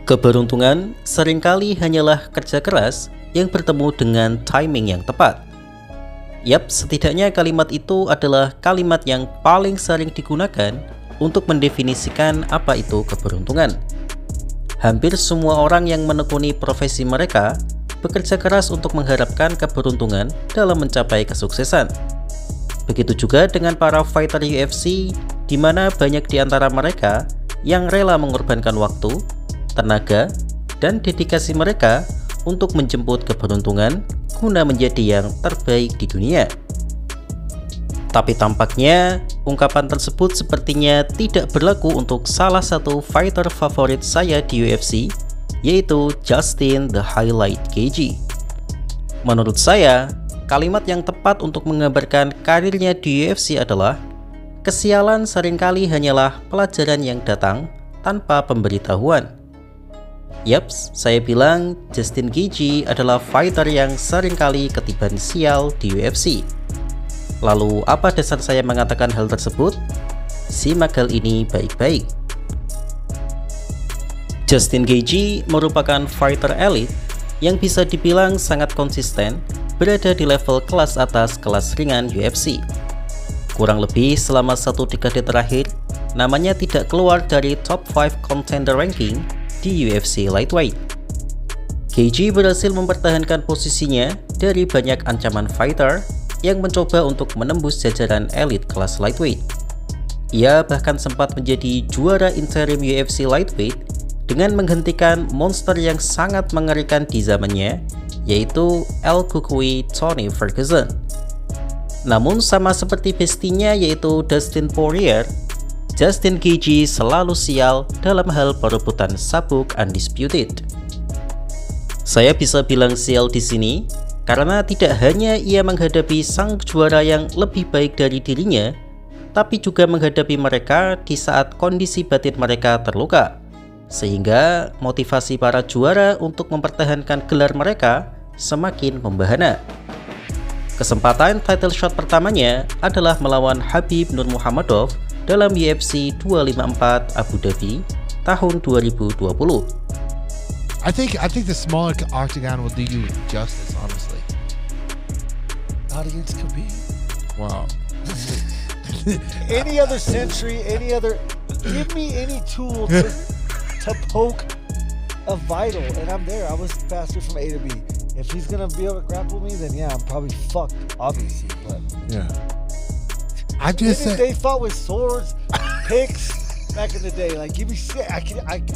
Keberuntungan seringkali hanyalah kerja keras yang bertemu dengan timing yang tepat. Yap, setidaknya kalimat itu adalah kalimat yang paling sering digunakan untuk mendefinisikan apa itu keberuntungan. Hampir semua orang yang menekuni profesi mereka bekerja keras untuk mengharapkan keberuntungan dalam mencapai kesuksesan. Begitu juga dengan para fighter UFC, di mana banyak di antara mereka yang rela mengorbankan waktu, tenaga, dan dedikasi mereka untuk menjemput keberuntungan guna menjadi yang terbaik di dunia. Tapi tampaknya ungkapan tersebut sepertinya tidak berlaku untuk salah satu fighter favorit saya di UFC, yaitu Justin The Highlight Gaethje. Menurut saya, kalimat yang tepat untuk menggambarkan karirnya di UFC adalah, kesialan seringkali hanyalah pelajaran yang datang tanpa pemberitahuan. Yaps, saya bilang Justin Gaethje adalah fighter yang seringkali ketiban sial di UFC. Lalu apa dasar saya mengatakan hal tersebut? Simak hal ini baik-baik. Justin Gaethje merupakan fighter elite yang bisa dibilang sangat konsisten berada di level kelas atas kelas ringan UFC. Kurang lebih selama 1 dekade terakhir, namanya tidak keluar dari top 5 contender ranking di UFC Lightweight. Gaethje berhasil mempertahankan posisinya dari banyak ancaman fighter yang mencoba untuk menembus jajaran elit kelas lightweight. Ia bahkan sempat menjadi juara interim UFC Lightweight dengan menghentikan monster yang sangat mengerikan di zamannya, yaitu El Cucuy Tony Ferguson. Namun sama seperti bestinya yaitu Dustin Poirier, Justin Gaethje selalu sial dalam hal perebutan sabuk undisputed. Saya bisa bilang sial di sini karena tidak hanya ia menghadapi sang juara yang lebih baik dari dirinya, tapi juga menghadapi mereka di saat kondisi batin mereka terluka, sehingga motivasi para juara untuk mempertahankan gelar mereka semakin membahana. Kesempatan title shot pertamanya adalah melawan Khabib Nurmagomedov dalam UFC 254 Abu Dhabi tahun 2020. I think the smaller octagon will do you justice, honestly. Not against Khabib. Wow. Any other century, give me any tool to poke a vital, and I'm there. I was faster from A to B. If he's gonna be able to grapple me, then yeah, I'm probably fucked, obviously. But yeah. I just said they fought with swords, picks back in the day. Like, give me shit.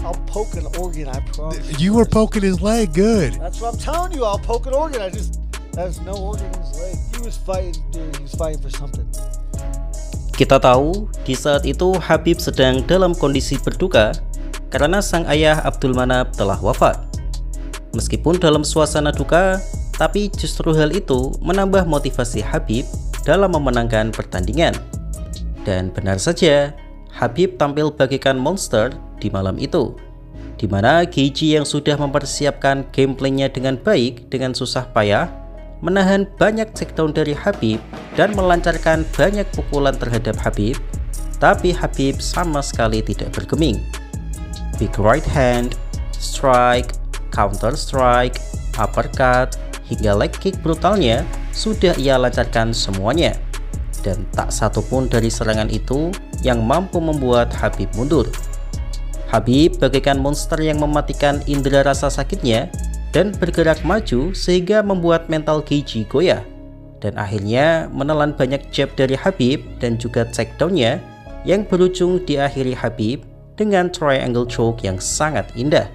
I'll poke an organ. I promise. You were poking his leg good. That's what I'm telling you. I'll poke an organ. There's no organ in his leg. He was fighting, dude. He was fighting for something. Kita tahu di saat itu Khabib sedang dalam kondisi berduka karena sang ayah Abdul Manap telah wafat. Meskipun dalam suasana duka, tapi justru hal itu menambah motivasi Khabib dalam memenangkan pertandingan. Dan benar saja, Khabib tampil bagaikan monster di malam itu, di mana Gaethje yang sudah mempersiapkan gameplaynya dengan baik dengan susah payah menahan banyak takedown dari Khabib dan melancarkan banyak pukulan terhadap Khabib, tapi Khabib sama sekali tidak bergeming. Big right hand, strike, counter strike, uppercut, hingga leg kick brutalnya sudah ia lancarkan semuanya, dan tak satu pun dari serangan itu yang mampu membuat Khabib mundur. Khabib bagaikan monster yang mematikan indera rasa sakitnya dan bergerak maju sehingga membuat mental Gaethje goyah, dan akhirnya menelan banyak jab dari Khabib dan juga takedownnya yang berujung diakhiri Khabib dengan triangle choke yang sangat indah.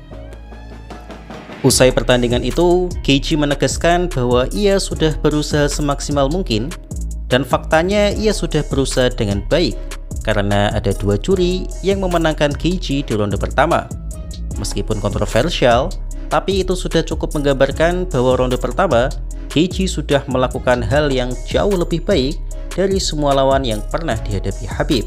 Usai pertandingan itu, Gaethje menegaskan bahwa ia sudah berusaha semaksimal mungkin, dan faktanya ia sudah berusaha dengan baik karena ada 2 juri yang memenangkan Gaethje di ronde pertama. Meskipun kontroversial, tapi itu sudah cukup menggambarkan bahwa ronde pertama Gaethje sudah melakukan hal yang jauh lebih baik dari semua lawan yang pernah dihadapi Khabib.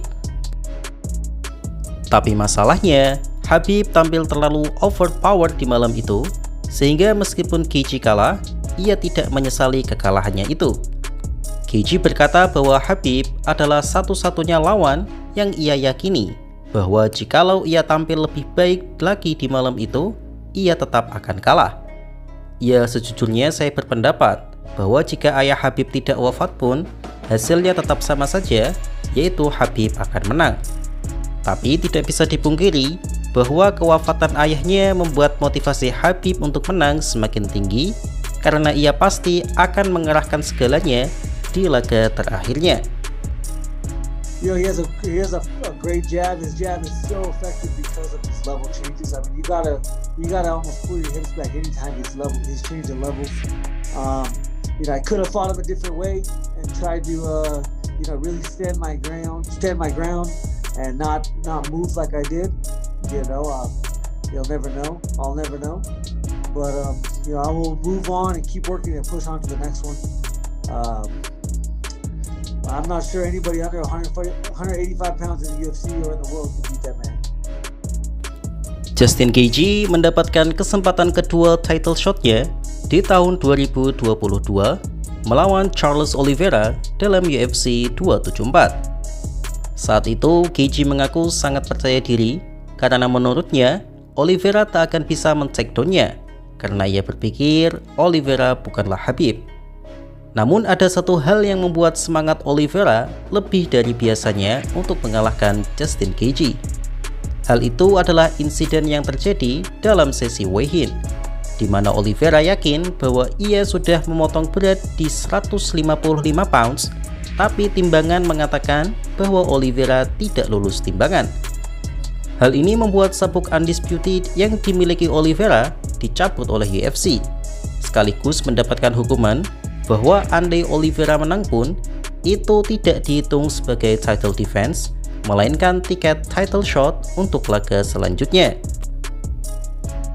Tapi masalahnya, Khabib tampil terlalu overpowered di malam itu, sehingga meskipun Gaethje kalah, ia tidak menyesali kekalahannya itu. Gaethje berkata bahwa Khabib adalah satu-satunya lawan yang ia yakini bahwa jikalau ia tampil lebih baik lagi di malam itu, ia tetap akan kalah. Ya, sejujurnya saya berpendapat bahwa jika ayah Khabib tidak wafat pun, hasilnya tetap sama saja, yaitu Khabib akan menang. Tapi tidak bisa dipungkiri bahwa kewafatan ayahnya membuat motivasi Khabib untuk menang semakin tinggi, karena ia pasti akan mengerahkan segalanya di laga terakhirnya. You know, he has a great jab. His jab is so effective because of his level changes. I mean, you gotta almost pull your hips back anytime he's changing levels. You know, I could have fought him a different way and tried to really stand my ground and not move like I did. You know, you'll never know. I'll never know. But you know, I will move on and keep working and push on to the next one. I'm not sure anybody under 185 pounds in the UFC or in the world could beat that man. Justin Gaethje mendapatkan kesempatan kedua title shotnya di tahun 2022 melawan Charles Oliveira dalam UFC 274. Saat itu Gaethje mengaku sangat percaya diri karena menurutnya Oliveira tak akan bisa men-takedown-nya karena ia berpikir Oliveira bukanlah Khabib. Namun ada satu hal yang membuat semangat Oliveira lebih dari biasanya untuk mengalahkan Justin Gaethje. Hal itu adalah insiden yang terjadi dalam sesi weigh-in, di mana Oliveira yakin bahwa ia sudah memotong berat di 155 pounds, tapi timbangan mengatakan bahwa Oliveira tidak lulus timbangan. Hal ini membuat sabuk undisputed yang dimiliki Oliveira dicabut oleh UFC, sekaligus mendapatkan hukuman bahwa andai Oliveira menang pun, itu tidak dihitung sebagai title defense, melainkan tiket title shot untuk laga selanjutnya.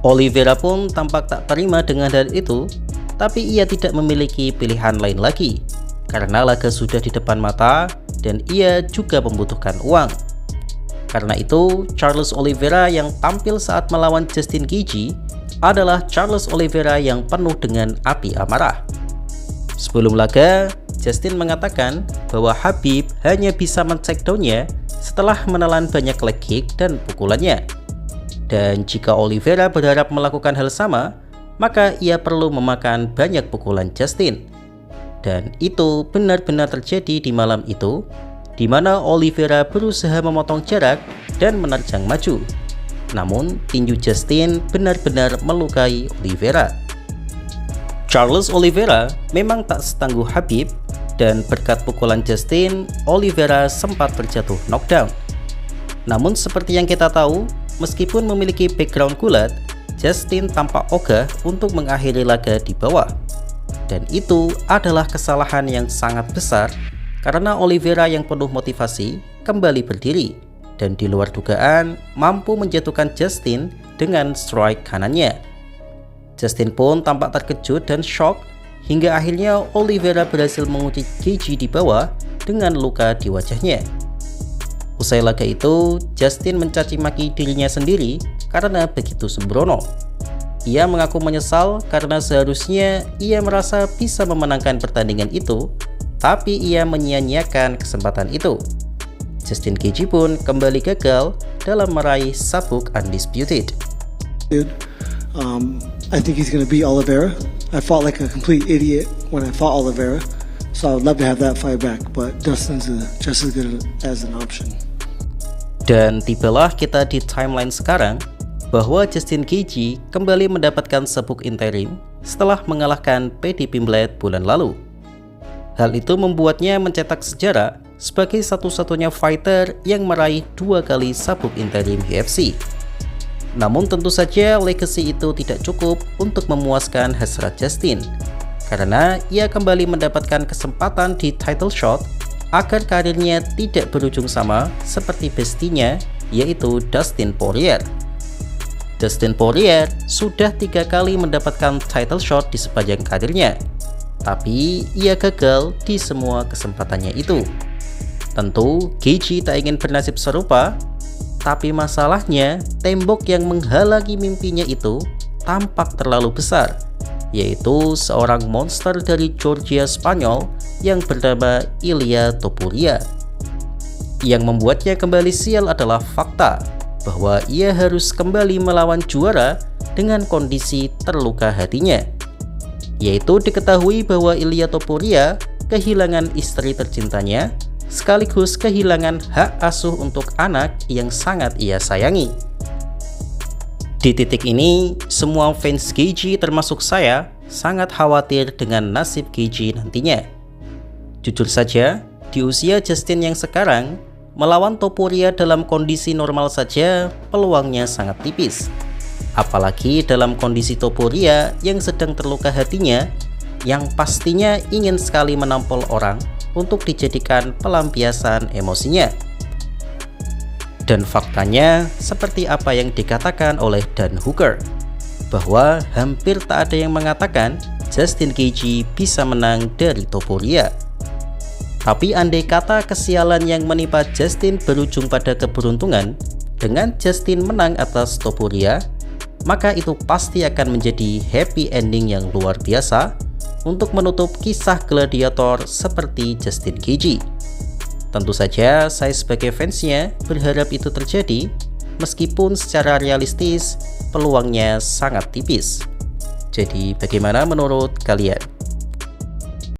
Oliveira pun tampak tak terima dengan hal itu, tapi ia tidak memiliki pilihan lain lagi, karena laga sudah di depan mata dan ia juga membutuhkan uang. Karena itu, Charles Oliveira yang tampil saat melawan Justin Gaethje adalah Charles Oliveira yang penuh dengan api amarah. Sebelum laga, Justin mengatakan bahwa Khabib hanya bisa men-takedown-nya setelah menelan banyak leg kick dan pukulannya. Dan jika Oliveira berharap melakukan hal sama, maka ia perlu memakan banyak pukulan Justin. Dan itu benar-benar terjadi di malam itu, di mana Oliveira berusaha memotong jarak dan menerjang maju. Namun, tinju Justin benar-benar melukai Oliveira. Charles Oliveira memang tak setangguh Khabib, dan berkat pukulan Justin, Oliveira sempat terjatuh knockdown. Namun seperti yang kita tahu, meskipun memiliki background gulat, Justin tampak ogah untuk mengakhiri laga di bawah. Dan itu adalah kesalahan yang sangat besar, karena Oliveira yang penuh motivasi kembali berdiri, dan di luar dugaan mampu menjatuhkan Justin dengan strike kanannya. Justin pun tampak terkejut dan shock hingga akhirnya Oliveira berhasil mengunci Gaethje di bawah dengan luka di wajahnya. Usai laga itu, Justin mencaci maki dirinya sendiri karena begitu sembrono. Ia mengaku menyesal karena seharusnya ia merasa bisa memenangkan pertandingan itu, tapi ia menyia-nyiakan kesempatan itu. Justin Gaethje pun kembali gagal dalam meraih sabuk undisputed. I think he's going to beat Oliveira. I fought like a complete idiot when I fought Oliveira, so I would love to have that fight back, but Justin's just as good as an option. Dan tibalah kita di timeline sekarang, bahwa Justin Gaethje kembali mendapatkan sabuk interim setelah mengalahkan Paddy Pimblett bulan lalu. Hal itu membuatnya mencetak sejarah sebagai satu-satunya fighter yang meraih 2 kali sabuk interim UFC. Namun tentu saja legacy itu tidak cukup untuk memuaskan hasrat Justin, karena ia kembali mendapatkan kesempatan di title shot agar karirnya tidak berujung sama seperti bestinya, yaitu Dustin Poirier. Dustin Poirier sudah 3 kali mendapatkan title shot di sepanjang karirnya, tapi ia gagal di semua kesempatannya itu. Tentu Gaethje tak ingin bernasib serupa, tapi masalahnya tembok yang menghalangi mimpinya itu tampak terlalu besar, yaitu seorang monster dari Georgia, Spanyol yang bernama Ilia Topuria. Yang membuatnya kembali sial adalah fakta bahwa ia harus kembali melawan juara dengan kondisi terluka hatinya. Yaitu diketahui bahwa Ilia Topuria kehilangan istri tercintanya sekaligus kehilangan hak asuh untuk anak yang sangat ia sayangi. Di titik ini, semua fans Keiji termasuk saya sangat khawatir dengan nasib Keiji nantinya. Jujur saja, di usia Justin yang sekarang, melawan Topuria dalam kondisi normal saja peluangnya sangat tipis. Apalagi dalam kondisi Topuria yang sedang terluka hatinya, yang pastinya ingin sekali menampol orang untuk dijadikan pelampiasan emosinya. Dan faktanya seperti apa yang dikatakan oleh Dan Hooker, bahwa hampir tak ada yang mengatakan Justin Keiji bisa menang dari Topuria. Tapi andai kata kesialan yang menimpa Justin berujung pada keberuntungan dengan Justin menang atas Topuria, maka itu pasti akan menjadi happy ending yang luar biasa untuk menutup kisah gladiator seperti Justin Keiji. Tentu saja saya sebagai fansnya berharap itu terjadi, meskipun secara realistis peluangnya sangat tipis. Jadi bagaimana menurut kalian?